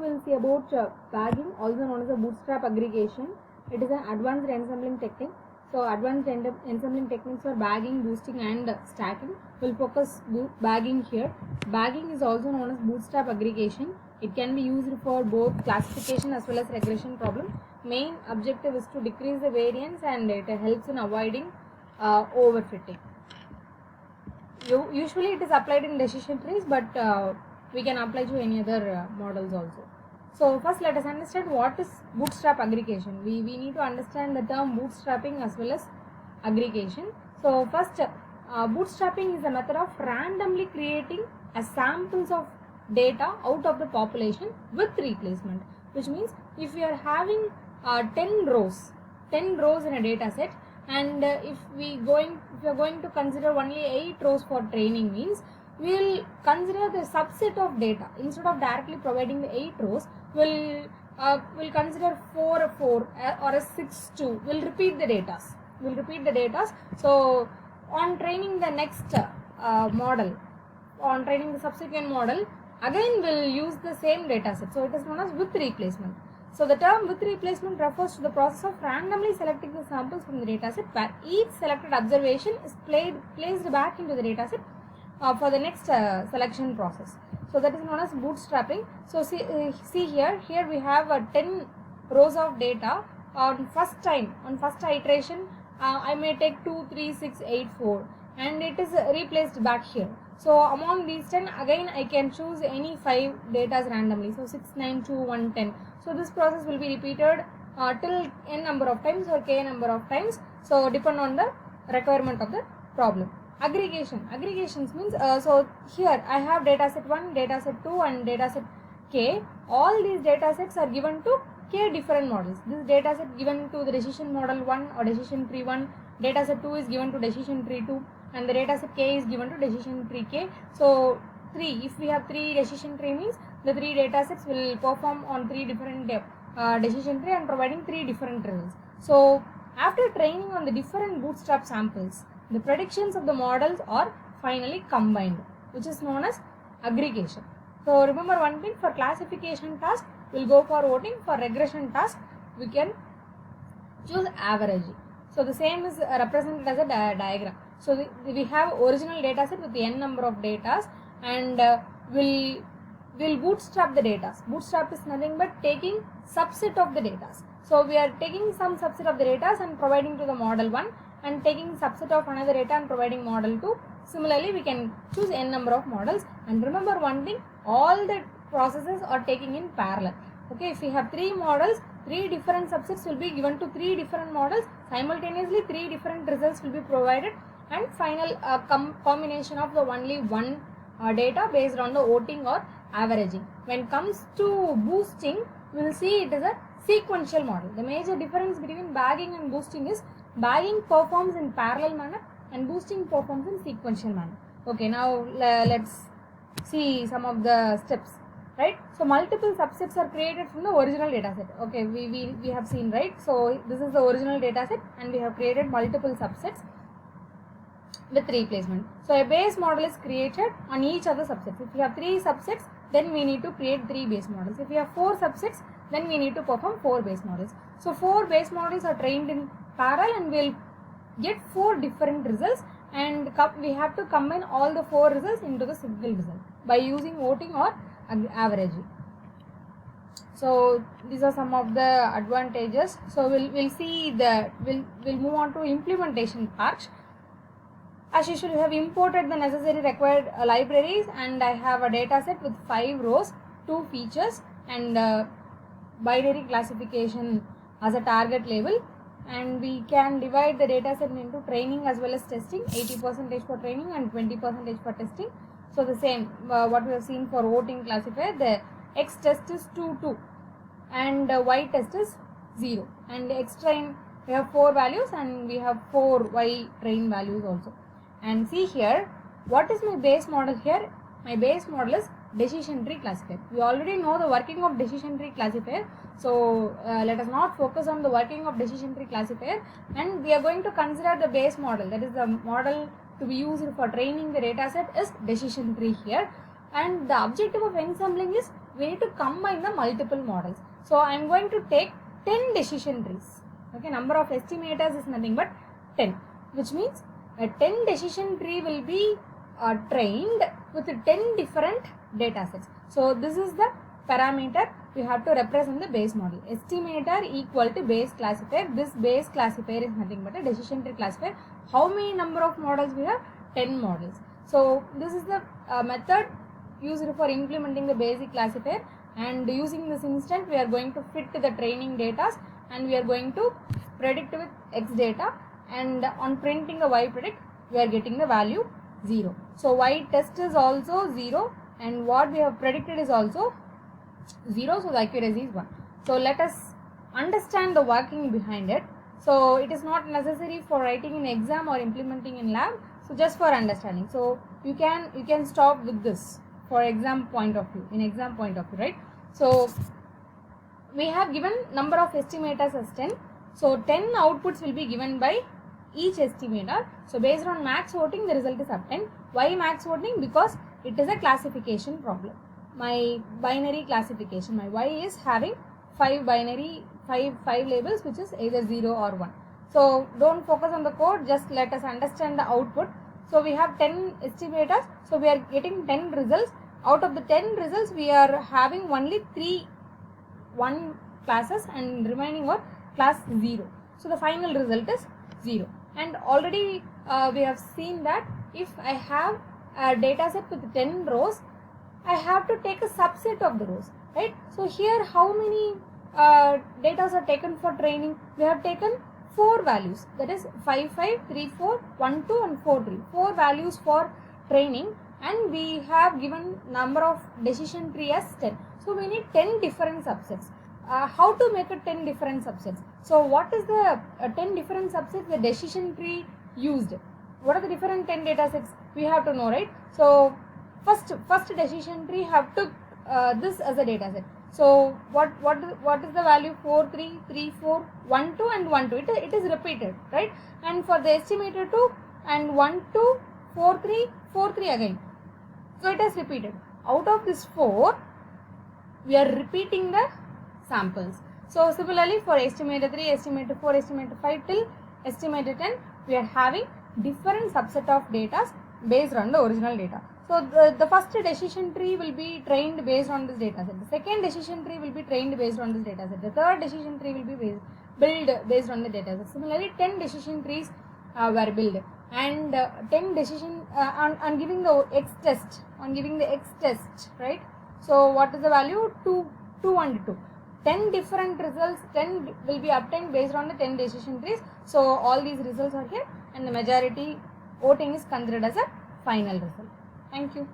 we'll see about bagging, also known as a bootstrap aggregation. It is an advanced ensembling technique. So advanced ensembling techniques for bagging, boosting and stacking. We'll focus bagging here. Bagging is also known as bootstrap aggregation. It can be used for both classification as well as regression problem. Main objective is to decrease the variance and it helps in avoiding overfitting. Usually it is applied in decision trees, but we can apply to any other models also. So first let us understand what is bootstrap aggregation. We need to understand the term bootstrapping as well as aggregation. So first, bootstrapping is a method of randomly creating a samples of data out of the population with replacement, which means if we are having 10 rows in a data set, and if we are going to consider only 8 rows for training, means we will consider the subset of data. Instead of directly providing the 8 rows, we'll consider 4 or a 6 2. We'll repeat the data. So on training the next model, on training the subsequent model, again we'll use the same data set. So it is known as with replacement. So the term with replacement refers to the process of randomly selecting the samples from the dataset, where each selected observation is placed back into the dataset for the next selection process. So that is known as bootstrapping. So see here we have 10 rows of data on first iteration. I may take 2, 3, 6, 8, 4, and it is replaced back here. So among these 10, again I can choose any 5 data randomly. So 6, 9, 2, 1, 10. So this process will be repeated till n number of times or k number of times. So depend on the requirement of the problem. Aggregations means, so here I have dataset 1, dataset 2 and dataset k. All these datasets are given to k different models. This dataset given to the decision model 1 or decision tree 1, dataset 2 is given to decision tree 2, and the dataset k is given to decision tree k. So 3, if we have 3 decision tree, means the 3 datasets will perform on 3 different decision tree and providing 3 different results. So after training on the different bootstrap samples, the predictions of the models are finally combined, which is known as aggregation. So remember one thing, for classification task we'll go for voting, for regression task we can choose averaging. So the same is represented as a diagram. So we have original data set with the n number of data, and we'll bootstrap the data. Bootstrap is nothing but taking subset of the data. So we are taking some subset of the data and providing to the model 1, and taking subset of another data and providing model 2. Similarly, we can choose n number of models, and remember one thing, all the processes are taking in parallel. Okay, if we have 3 models, 3 different subsets will be given to 3 different models. Simultaneously 3 different results will be provided, and final combination of the only one data based on the voting or averaging. When it comes to boosting, we will see it is a sequential model. The major difference between bagging and boosting is bagging performs in parallel manner and boosting performs in sequential manner. Okay, now let's see some of the steps. Right, so multiple subsets are created from the original dataset. Okay, we have seen, right? So this is the original dataset, and we have created multiple subsets with replacement. So a base model is created on each of the subsets. If we have 3 subsets, then we need to create 3 base models. If we have 4 subsets, then we need to perform 4 base models. So 4 base models are trained in parallel, and we'll get 4 different results, and we have to combine all the 4 results into the single result by using voting or averaging. So these are some of the advantages. So we'll see we'll move on to implementation part. As usual, we have imported the necessary required libraries, and I have a data set with 5 rows, 2 features, and binary classification as a target label. And we can divide the data set into training as well as testing, 80% for training and 20% for testing. So the same what we have seen for voting classifier, the X test is 2, 2, and Y test is 0, and X train we have 4 values, and we have 4 Y train values also. And see here, what is my base model here? My base model is decision tree classifier. We already know the working of decision tree classifier, so let us not focus on the working of decision tree classifier, and we are going to consider the base model, that is the model to be used for training the dataset is decision tree here. And the objective of ensembling is we need to combine the multiple models. So I am going to take 10 decision trees. Okay, number of estimators is nothing but 10, which means a 10 decision tree will be trained with 10 different data sets. So this is the parameter we have to represent the base model. Estimator equal to base classifier. This base classifier is nothing but a decision tree classifier. How many number of models we have? 10 models. So this is the method used for implementing the basic classifier, and using this instant we are going to fit the training data and we are going to predict with X data, and on printing the Y predict we are getting the value 0. So Y test is also 0 and what we have predicted is also 0, so the accuracy is 1. So let us understand the working behind it. So it is not necessary for writing in exam or implementing in lab, so just for understanding. So you can stop with this for exam point of view, right? So we have given number of estimators as 10. So 10 outputs will be given by each estimator. So based on max voting, the result is up 10. Why max voting? Because it is a classification problem. My binary classification, my Y is having 5 labels, which is either 0 or 1. So don't focus on the code, just let us understand the output. So we have 10 estimators, so we are getting 10 results. Out of the 10 results, we are having only 1 classes and remaining are class 0. So the final result is 0. And already we have seen that if I have a data set with 10 rows, I have to take a subset of the rows, right? So here how many data are taken for training? We have taken 4 values, that is 5, 5, 3, 4, 1, 2 and 4, 3. 4 values for training, and we have given number of decision tree as 10. So we need 10 different subsets. How to make a 10 different subsets? So what is the 10 different subsets the decision tree used? What are the different 10 data sets? We have to know, right? So first decision tree have took this as a data set. So what is the value? 4, 3, 3, 4, 1, 2 and 1, 2. It is repeated, right? And for the estimator 2 and 1, 2, 4, 3, 4, 3 again. So it is repeated. Out of this 4, we are repeating the samples. So similarly for estimator 3, estimator 4, estimator 5 till estimator 10, we are having different subset of data based on the original data. So the first decision tree will be trained based on this data set. The second decision tree will be trained based on this data set. The third decision tree will be built based on the data set. Similarly, 10 decision trees were built, and 10 decision on giving the X test, right? So what is the value? 2 and 2. 10 different results, 10 will be obtained based on the 10 decision trees. So all these results are here, and the majority voting is considered as a final result. Thank you.